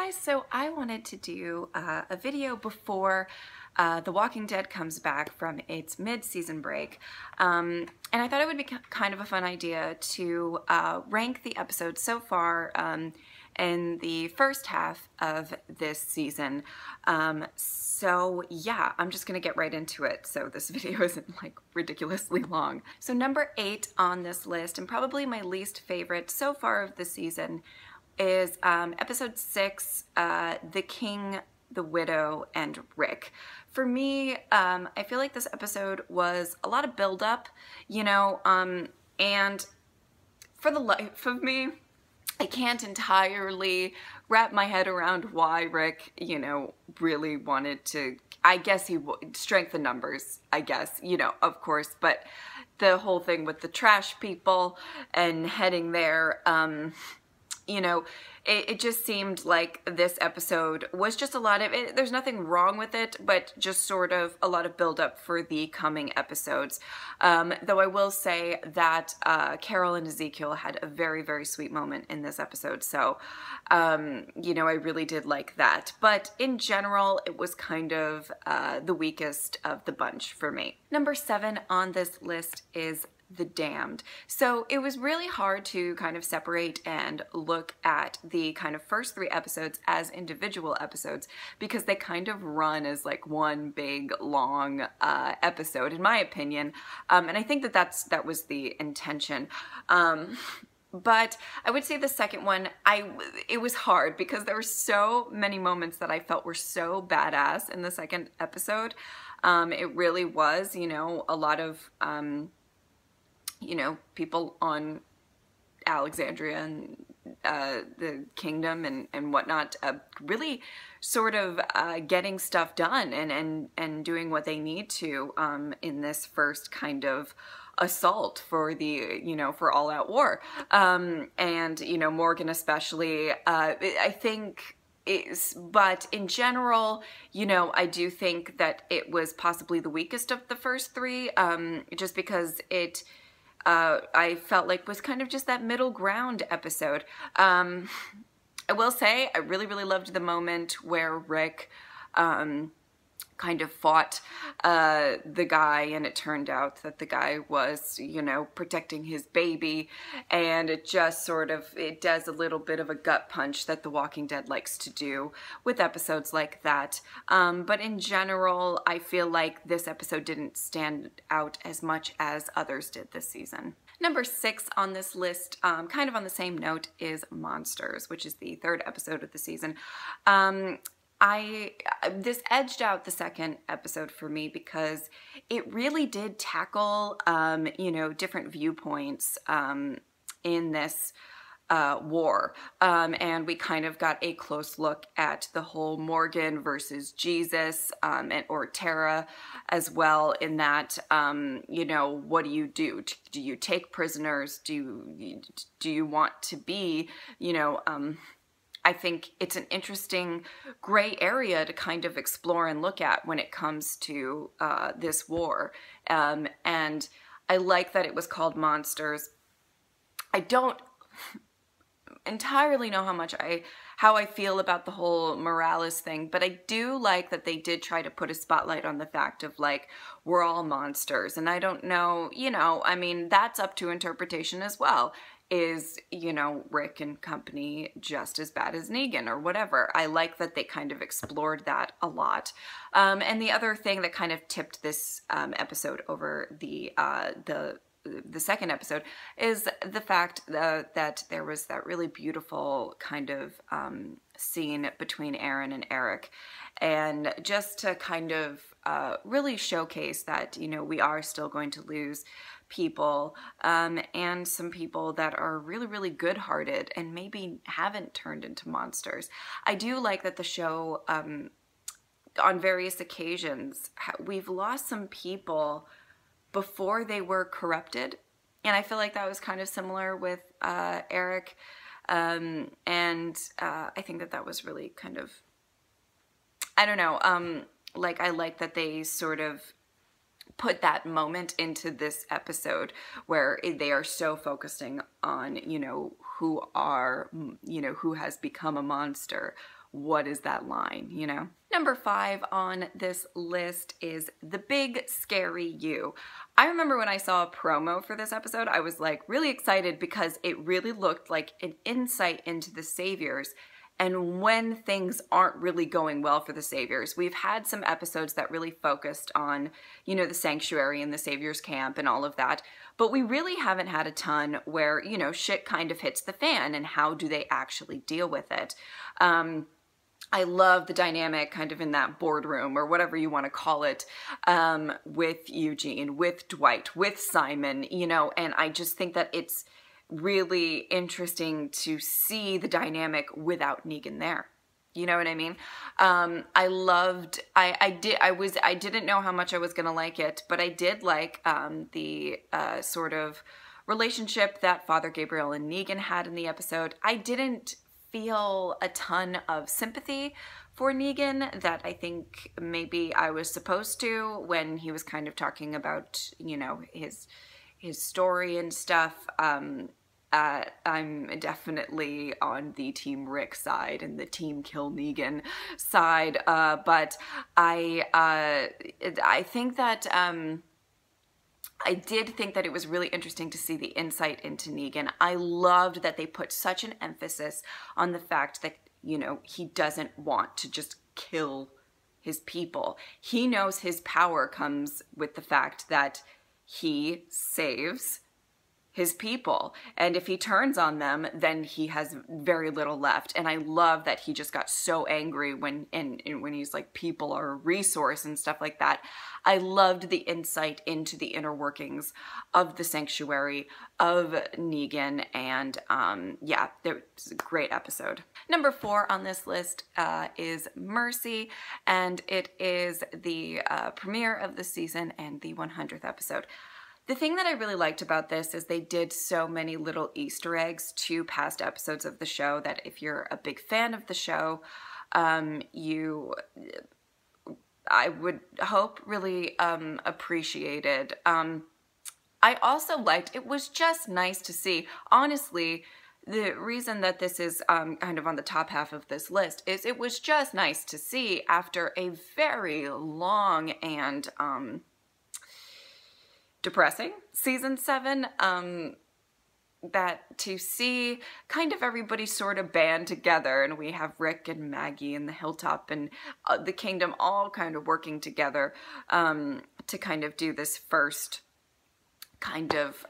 guys, so I wanted to do a video before The Walking Dead comes back from its mid-season break, and I thought it would be kind of a fun idea to rank the episodes so far in the first half of this season. So yeah, I'm just gonna get right into it so this video isn't like ridiculously long. So number 8 on this list, and probably my least favorite so far of the season, is episode 6, The King, the Widow, and Rick. For me, I feel like this episode was a lot of build-up, you know, and for the life of me, I can't entirely wrap my head around why Rick, you know, really wanted to, I guess he would strengthen numbers, I guess, you know, of course, but the whole thing with the trash people and heading there, you know, it just seemed like this episode was just a lot of it. There's nothing wrong with it, but just sort of a lot of buildup for the coming episodes. Though I will say that Carol and Ezekiel had a very, very sweet moment in this episode. So, you know, I really did like that. But in general, it was kind of the weakest of the bunch for me. Number 7 on this list is The Damned. So it was really hard to kind of separate and look at the kind of first 3 episodes as individual episodes because they kind of run as like one big long episode, in my opinion. And I think that that was the intention. But I would say the second one, it was hard because there were so many moments that I felt were so badass in the second episode. It really was, you know, a lot of you know, people on Alexandria and the kingdom and whatnot, really sort of getting stuff done and doing what they need to in this first kind of assault for the, you know, for all-out war. And, you know, Morgan especially, I think but in general, you know, I do think that it was possibly the weakest of the first 3, just because it I felt like was kind of just that middle ground episode. I will say I really, really loved the moment where Rick kind of fought the guy, and it turned out that the guy was, you know, protecting his baby, and it just sort of, it does a little bit of a gut punch that The Walking Dead likes to do with episodes like that. But in general, I feel like this episode didn't stand out as much as others did this season. Number 6 on this list, kind of on the same note, is Monsters, which is the 3rd episode of the season. This edged out the second episode for me because it really did tackle, you know, different viewpoints in this war. And we kind of got a close look at the whole Morgan versus Jesus or Tara as well, in that, you know, what do you do? Do you take prisoners? Do you want to be, you know, I think it's an interesting gray area to kind of explore and look at when it comes to this war. And I like that it was called Monsters. I don't entirely know how I feel about the whole Morales thing, but I do like that they did try to put a spotlight on the fact of like, we're all monsters. And I don't know, you know, I mean, that's up to interpretation as well. Is, you know, Rick and company just as bad as Negan or whatever? I like that they kind of explored that a lot. And the other thing that kind of tipped this episode over the second episode is the fact that there was that really beautiful kind of scene between Aaron and Eric, and just to kind of really showcase that, you know, we are still going to lose people, and some people that are really, really good-hearted and maybe haven't turned into monsters. I do like that the show, on various occasions, we've lost some people before they were corrupted, and I feel like that was kind of similar with Eric, and I think that was really kind of, I don't know, like, I like that they sort of put that moment into this episode where they are so focusing on, you know, who has become a monster what is that line, you know? Number 5 on this list is The Big Scary You. I remember when I saw a promo for this episode, I was like really excited because it really looked like an insight into the Saviors and when things aren't really going well for the Saviors. We've had some episodes that really focused on, you know, the sanctuary and the Saviors camp and all of that, but we really haven't had a ton where, you know, shit kind of hits the fan and how do they actually deal with it. I love the dynamic kind of in that boardroom or whatever you want to call it, with Eugene, with Dwight, with Simon, you know, and I just think that it's really interesting to see the dynamic without Negan there. You know what I mean? I didn't know how much I was gonna like it, but I did like the sort of relationship that Father Gabriel and Negan had in the episode. I didn't feel a ton of sympathy for Negan that I think maybe I was supposed to when he was kind of talking about, you know, his story and stuff. I'm definitely on the Team Rick side and the Team Kill Negan side, but I think that I did think that it was really interesting to see the insight into Negan. I loved that they put such an emphasis on the fact that, you know, he doesn't want to just kill his people. He knows his power comes with the fact that he saves his people, and if he turns on them, then he has very little left. And I love that he just got so angry when he's like, people are a resource and stuff like that. I loved the insight into the inner workings of the sanctuary, of Negan, and yeah, it was a great episode. Number 4 on this list is Mercy, and it is the premiere of the season and the 100th episode. The thing that I really liked about this is they did so many little Easter eggs to past episodes of the show that if you're a big fan of the show, I would hope really appreciated. I also liked, it was just nice to see, honestly, the reason that this is kind of on the top half of this list is it was just nice to see after a very long and depressing season 7, that to see kind of everybody sort of band together, and we have Rick and Maggie and the Hilltop and the Kingdom all kind of working together to kind of do this first kind of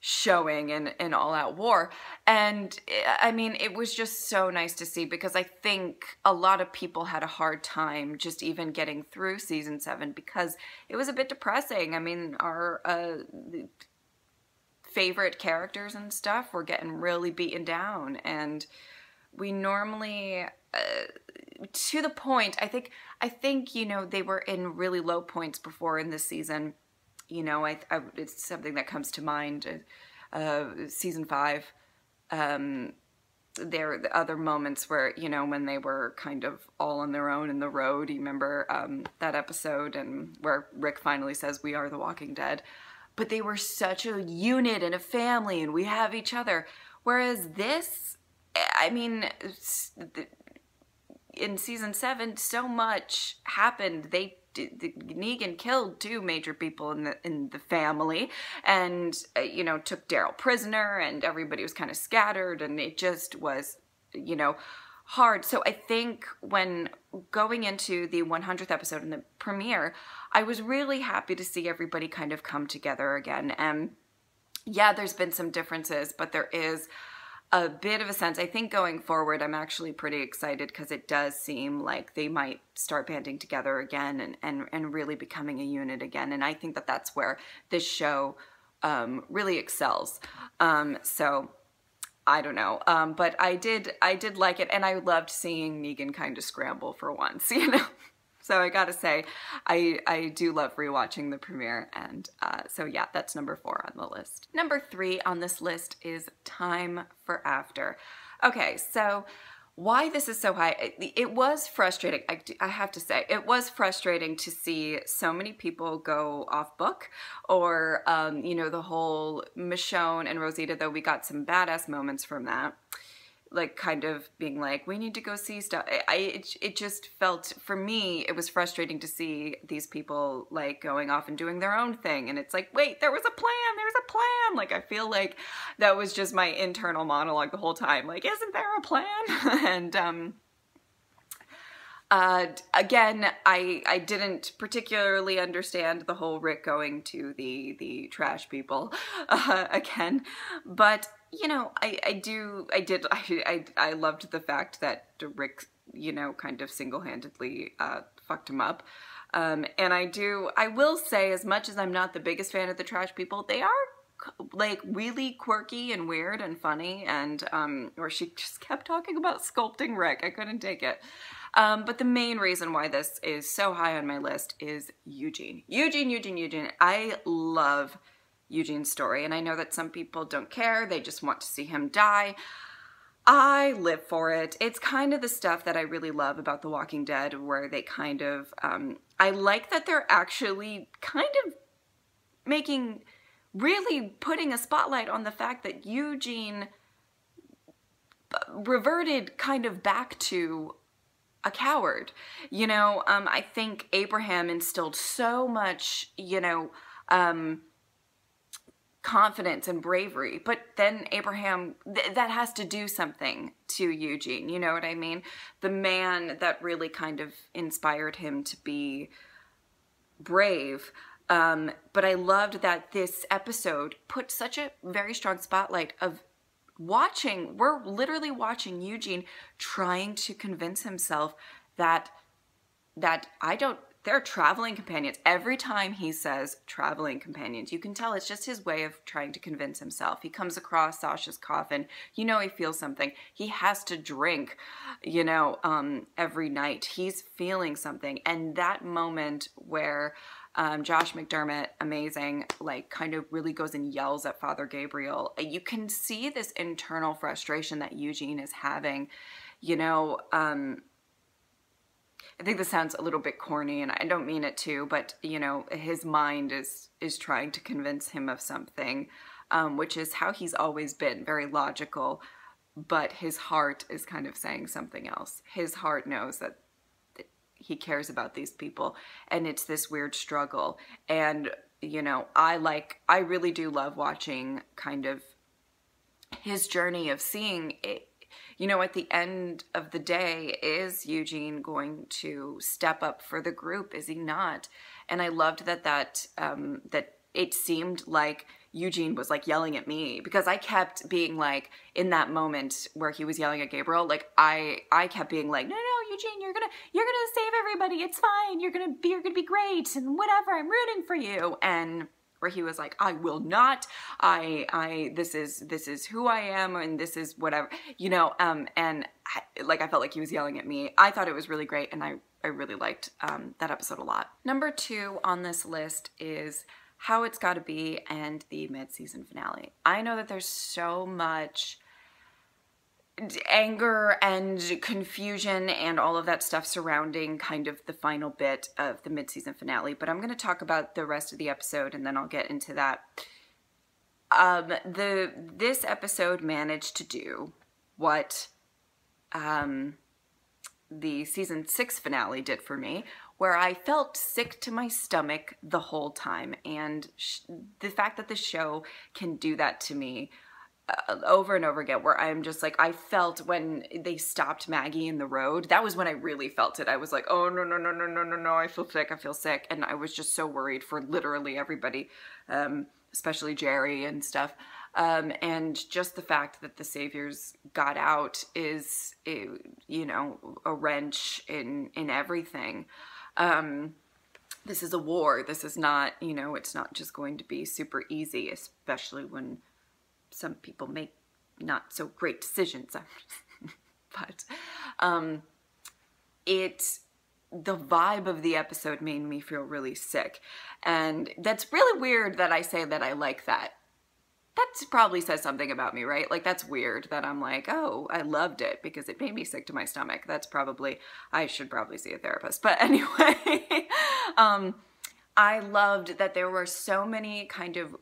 showing in All Out War. And I mean, it was just so nice to see, because I think a lot of people had a hard time just even getting through season 7 because it was a bit depressing. I mean, our favorite characters and stuff were getting really beaten down, and we normally to the point, I think you know, they were in really low points before in this season. You know, it's something that comes to mind. Season 5, there are the other moments where, you know, when they were kind of all on their own in the road. You remember that episode and where Rick finally says, "We are the Walking Dead." But they were such a unit and a family, and we have each other. Whereas this, I mean, in season 7, so much happened. Negan killed 2 major people in the family, and you know, took Daryl prisoner, and everybody was kind of scattered, and it just was, you know, hard. So I think when going into the 100th episode in the premiere, I was really happy to see everybody kind of come together again. And yeah, there's been some differences, but there is a bit of a sense. I think going forward, I'm actually pretty excited, because it does seem like they might start banding together again and really becoming a unit again. And I think that that's where this show really excels. So I don't know, but I did like it, and I loved seeing Negan kind of scramble for once, you know. So I gotta say, I do love rewatching the premiere, and so yeah, that's number 4 on the list. Number 3 on this list is Time for After. Okay, so why this is so high, it was frustrating, I have to say, it was frustrating to see so many people go off book, or, you know, the whole Michonne and Rosita, though we got some badass moments from that. like kind of being like, we need to go see stuff. It just felt, for me, it was frustrating to see these people like going off and doing their own thing. And it's like, wait, there was a plan, there's a plan. Like, I feel like that was just my internal monologue the whole time. Like, isn't there a plan? And again, I didn't particularly understand the whole Rick going to the trash people again, but you know, I loved the fact that Rick, you know, kind of single-handedly fucked him up. And I will say, as much as I'm not the biggest fan of the trash people, they are like really quirky and weird and funny, and or she just kept talking about sculpting Rick. I couldn't take it. But the main reason why this is so high on my list is Eugene. Eugene. I love Eugene's story, and I know that some people don't care. They just want to see him die. I live for it. It's kind of the stuff that I really love about The Walking Dead, where they kind of, I like that they're actually kind of really putting a spotlight on the fact that Eugene reverted kind of back to a coward. You know, I think Abraham instilled so much, you know, confidence and bravery, but then Abraham, that has to do something to Eugene, you know what I mean? The man that really kind of inspired him to be brave. But I loved that this episode put such a very strong spotlight of we're literally watching Eugene trying to convince himself that they're traveling companions. Every time he says traveling companions, you can tell it's just his way of trying to convince himself. He comes across Sasha's coffin. You know, he feels something. He has to drink, you know, every night. He's feeling something. And that moment where Josh McDermott, amazing, like kind of really goes and yells at Father Gabriel. You can see this internal frustration that Eugene is having, you know. I think this sounds a little bit corny, and I don't mean it to, but, you know, his mind is trying to convince him of something, which is how he's always been, very logical, but his heart is kind of saying something else. His heart knows that he cares about these people, and it's this weird struggle. And, you know, I really do love watching kind of his journey of seeing it. You know, at the end of the day, is Eugene going to step up for the group? Is he not? And I loved that it seemed like Eugene was like yelling at me, because I kept being like, in that moment where he was yelling at Gabriel, like I kept being like, no, Eugene, you're gonna save everybody. It's fine. You're gonna be great and whatever. I'm rooting for you. And where he was like, I will not, this is who I am, and this is whatever, you know, and I felt like he was yelling at me. I thought it was really great, and I really liked that episode a lot. Number 2 on this list is How It's Gotta Be and the mid-season finale. I know that there's so much anger and confusion and all of that stuff surrounding kind of the final bit of the mid-season finale, but I'm going to talk about the rest of the episode and then I'll get into that. This episode managed to do what the season 6 finale did for me, where I felt sick to my stomach the whole time, and the fact that the show can do that to me over and over again, where I'm just like, I felt when they stopped Maggie in the road, that was when I really felt it. I was like, oh, no, I feel sick. And I was just so worried for literally everybody, especially Jerry and stuff. And just the fact that the Saviors got out is, you know, a wrench in everything. This is a war. This is not, you know, it's not just going to be super easy, especially when some people make not so great decisions. But the vibe of the episode made me feel really sick. And that's really weird that I say that I like that. That probably says something about me, right? Like, that's weird that I'm like, oh, I loved it because it made me sick to my stomach. I should probably see a therapist. But anyway, I loved that there were so many kind of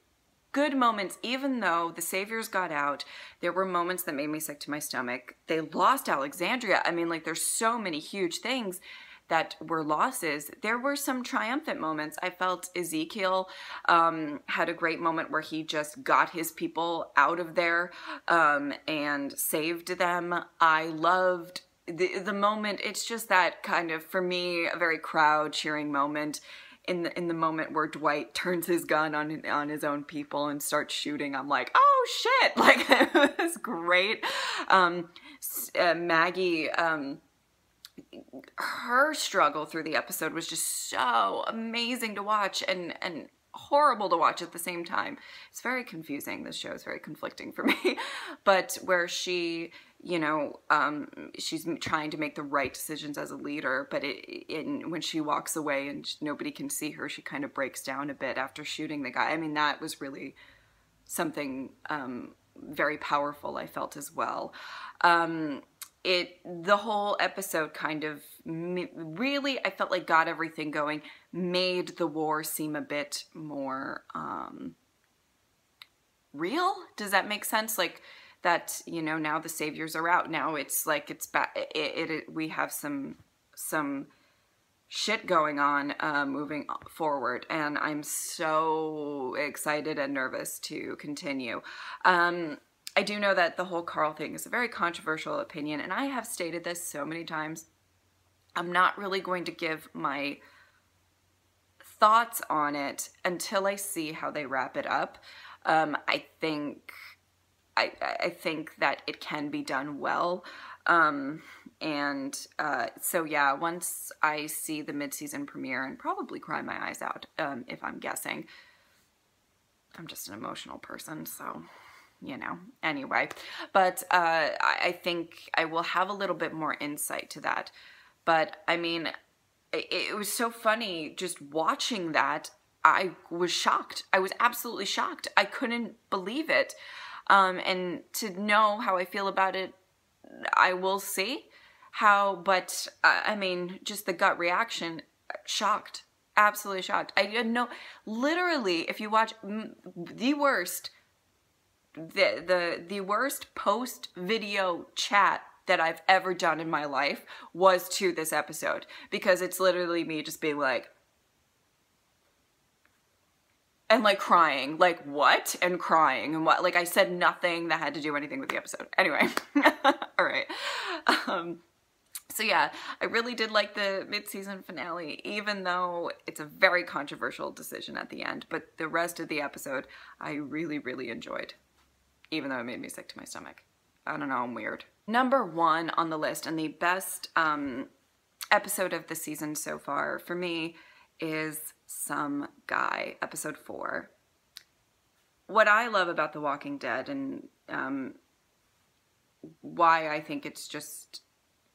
good moments, even though the Saviors got out. There were moments that made me sick to my stomach. They lost Alexandria. I mean, like, there's so many huge things that were losses. There were some triumphant moments. I felt Ezekiel had a great moment where he just got his people out of there and saved them. I loved the moment. It's just that kind of, for me, a very crowd cheering moment. In the moment where Dwight turns his gun on his own people and starts shooting, I'm like, oh shit! Like, it was great. Maggie, her struggle through the episode was just so amazing to watch and horrible to watch at the same time. It's very confusing. This show is very conflicting for me. But where she, you know, she's trying to make the right decisions as a leader, but when she walks away and nobody can see her, she kind of breaks down a bit after shooting the guy. I mean, that was really something very powerful, I felt, as well. The whole episode kind of really, I felt like, got everything going, made the war seem a bit more real. Does that make sense? Like, that, you know, now the Saviors are out. Now it's like it's back. We have some shit going on moving forward, and I'm so excited and nervous to continue. I do know that the whole Carl thing is a very controversial opinion, and I have stated this so many times. I'm not really going to give my thoughts on it until I see how they wrap it up. I think that it can be done well. So yeah, once I see the mid-season premiere, and probably cry my eyes out, if I'm guessing. I'm just an emotional person, so, you know, anyway. But I think I will have a little bit more insight to that. But, I mean, it was so funny just watching that. I was shocked. I was absolutely shocked. I couldn't believe it. And to know how I feel about it, I will see how, but I mean, just the gut reaction, shocked, absolutely shocked. I didn't know, literally, if you watch the worst post-video chat that I've ever done in my life was to this episode, because it's literally me just being like, and like crying, like what? And crying and what? Like, I said nothing that had to do anything with the episode. Anyway, all right. So yeah, I really did like the mid-season finale, even though it's a very controversial decision at the end. But the rest of the episode, I really, really enjoyed, even though it made me sick to my stomach. I don't know, I'm weird. Number 1 on the list, and the best episode of the season so far for me, is Some Guy, episode 4. What I love about The Walking Dead, and why I think it's just,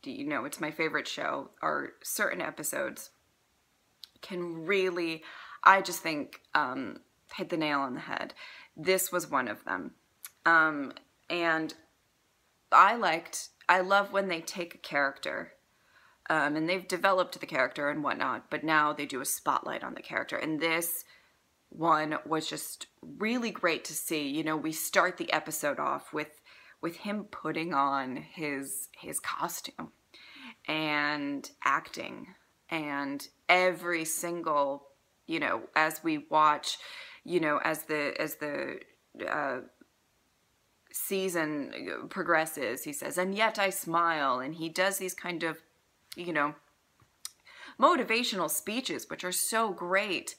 you know, it's my favorite show, are certain episodes can really, I just think, hit the nail on the head. This was one of them. And I love when they take a character, and they've developed the character and whatnot, but now they do a spotlight on the character. And this one was just really great to see. You know, we start the episode off with him putting on his costume and acting, and every single, you know, as we watch, you know, as the season progresses, he says, "And yet I smile," and he does these kind of, you know, motivational speeches, which are so great.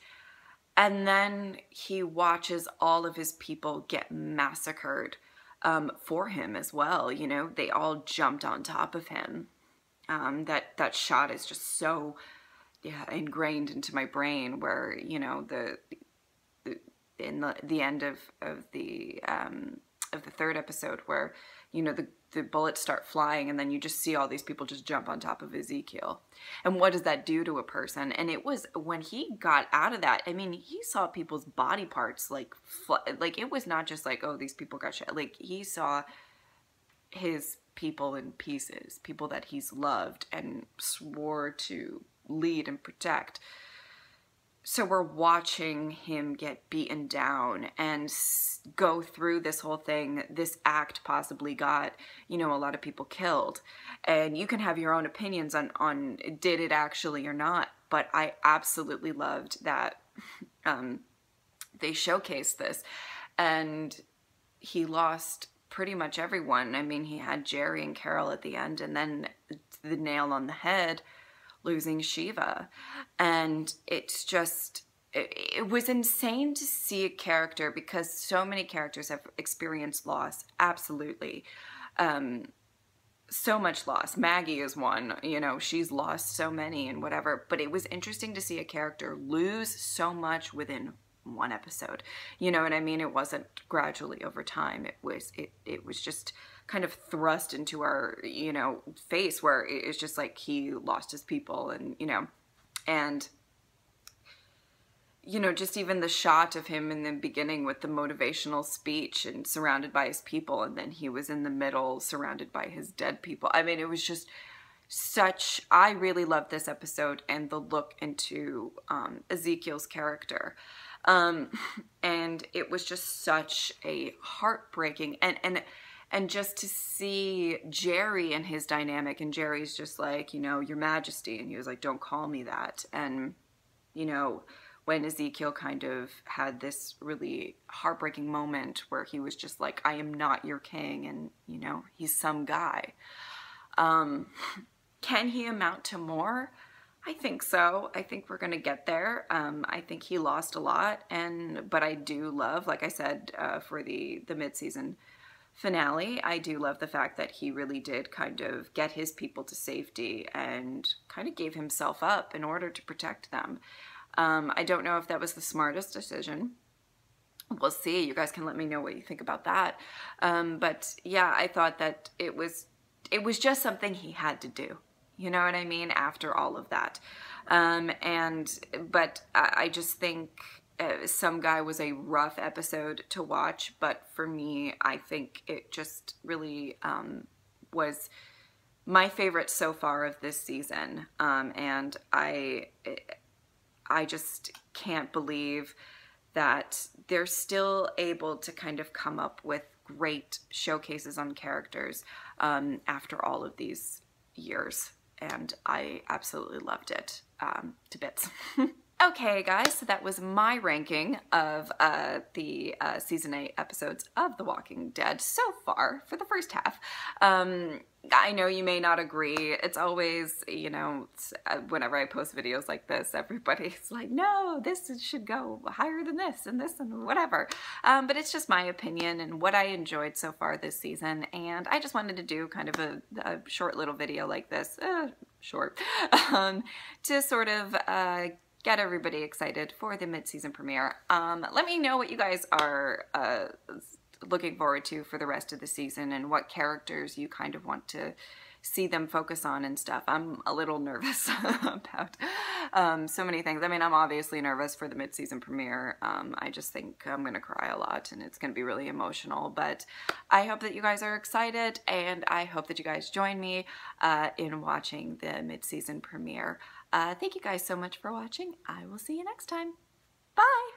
And then he watches all of his people get massacred for him as well. You know, they all jumped on top of him. That shot is just so, yeah, ingrained into my brain, where, you know, in the end of the third episode, where, you know, the bullets start flying, and then you just see all these people just jump on top of Ezekiel. And what does that do to a person? And it was, when he got out of that, I mean, he saw people's body parts, like it was not just like, oh, these people got shot. Like, he saw his people in pieces, people that he's loved and swore to lead and protect. so we're watching him get beaten down and go through this whole thing. This act possibly got, you know, a lot of people killed. And you can have your own opinions on did it actually or not. But I absolutely loved that they showcased this. And he lost pretty much everyone. I mean, he had Jerry and Carol at the end, and then the nail on the head, losing Shiva. And it's just, it was insane to see a character, because so many characters have experienced loss, absolutely. So much loss. Maggie is one, you know, she's lost so many and whatever, but it was interesting to see a character lose so much within one episode. You know what I mean? It wasn't gradually over time. It was just kind of thrust into our, you know, face, where it's just like he lost his people, and you know, just even the shot of him in the beginning with the motivational speech and surrounded by his people, and then he was in the middle surrounded by his dead people. I mean, it was just such, I really loved this episode and the look into Ezekiel's character. And it was just such a heartbreaking, and just to see Jerry and his dynamic, and Jerry's just like, you know, Your Majesty, and he was like, don't call me that. And, you know, when Ezekiel kind of had this really heartbreaking moment where he was just like, I am not your king, and, you know, he's some guy. Can he amount to more? I think so. I think we're gonna get there. I think he lost a lot, but I do love, like I said, for the mid-season finale, I do love the fact that he really did kind of get his people to safety and kind of gave himself up in order to protect them. I don't know if that was the smartest decision. We'll see. You guys can let me know what you think about that. But yeah, I thought that it was just something he had to do. You know what I mean? After all of that. But I just think Some Guy was a rough episode to watch, but for me, I think it just really was my favorite so far of this season. And I just can't believe that they're still able to kind of come up with great showcases on characters after all of these years. And I absolutely loved it to bits. Okay, guys, so that was my ranking of the season 8 episodes of The Walking Dead so far for the first half. I know you may not agree. It's always, you know, whenever I post videos like this, everybody's like, no, this should go higher than this and whatever. But it's just my opinion and what I enjoyed so far this season. And I just wanted to do kind of a short little video like this, short, to sort of get everybody excited for the mid-season premiere. Let me know what you guys are looking forward to for the rest of the season, and what characters you kind of want to see them focus on and stuff. I'm a little nervous about so many things. I mean, I'm obviously nervous for the mid-season premiere. I just think I'm gonna cry a lot, and it's gonna be really emotional, but I hope that you guys are excited, and I hope that you guys join me in watching the mid-season premiere. Thank you guys so much for watching. I will see you next time. Bye!